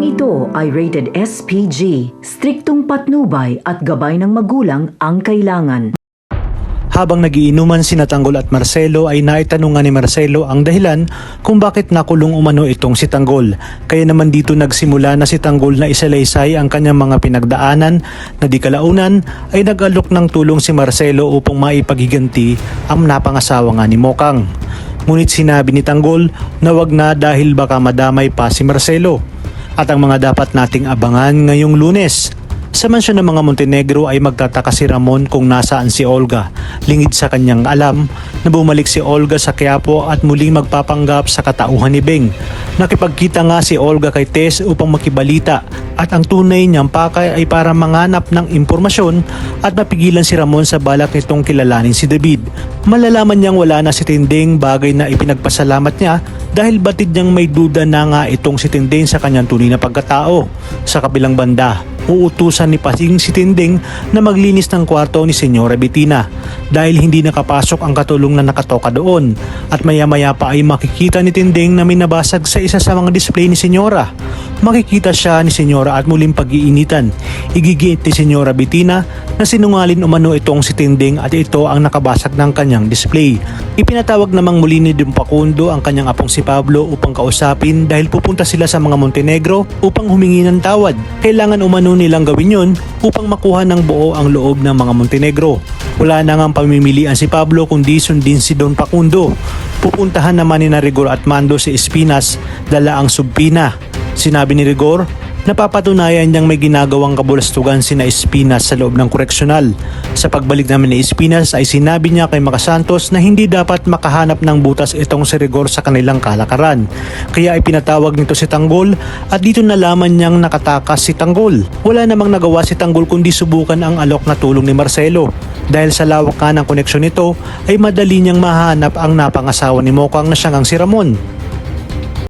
Programang ito ay rated SPG, striktong patnubay at gabay ng magulang ang kailangan. Habang nagiinuman sina Tanggol at Marcelo ay naitanungan ni Marcelo ang dahilan kung bakit nakulong umano itong si Tanggol. Kaya naman dito nagsimula na si Tanggol na isalaysay ang kanyang mga pinagdaanan na di kalaunan ay nag-alok ng tulong si Marcelo upang maipaghiganti ang napangasawa nga ni Mokang. Ngunit sinabi ni Tanggol na wag na dahil baka madamay pa si Marcelo. At ang mga dapat nating abangan ngayong Lunes. Sa mansyon ng mga Montenegro ay magtataka si Ramon kung nasaan si Olga. Lingid sa kanyang alam na bumalik si Olga sa Quiapo at muling magpapanggap sa katauhan ni Beng. Nakipagkita nga si Olga kay Tess upang makibalita at ang tunay niyang pakay ay para manganap ng impormasyon at mapigilan si Ramon sa balak nitong kilalanin si David. Malalaman niyang wala na si Tinding, bagay na ipinagpasalamat niya dahil batid niyang may duda na nga itong si Tinding sa kanyang tunay na pagkatao. Sa kabilang banda, uutusan ni Pasing si Tinding na maglinis ng kwarto ni Senyora Bettina dahil hindi nakapasok ang katulong na nakatoka doon at maya-maya pa ay makikita ni Tinding na may nabasag sa isa sa mga display ni Senyora. Makikita siya ni Senyora at muling pag-iinitan. Igigiit ni Senyora Bettina na sinungalin umano itong si Tinding at ito ang nakabasag ng kanyang display. Ipinatawag namang muli ni Dong Facundo ang kanyang apong si Pablo upang kausapin dahil pupunta sila sa mga Montenegro upang humingi ng tawad. Kailangan umano nilang gawin yun upang makuha ng buo ang loob ng mga Montenegro. Wala na ngang pamimilian si Pablo kundi sundin si Don Facundo. Pupuntahan naman ni Rigor at Mando si Espinas, dala ang subpina. Sinabi ni Rigor, napapatunayan niyang may ginagawang kabulastugan sina Espinas sa loob ng koreksyonal. Sa pagbalik naman ni Espinas ay sinabi niya kay Makasantos na hindi dapat makahanap ng butas itong si Rigor sa kanilang kalakaran. Kaya ay pinatawag nito si Tanggol at dito nalaman niyang nakatakas si Tanggol. Wala namang nagawa si Tanggol kundi subukan ang alok na tulong ni Marcelo. Dahil sa lawak nga ng koneksyon nito ay madali niyang mahanap ang napangasawa ni Mokang na siyang ang si Ramon.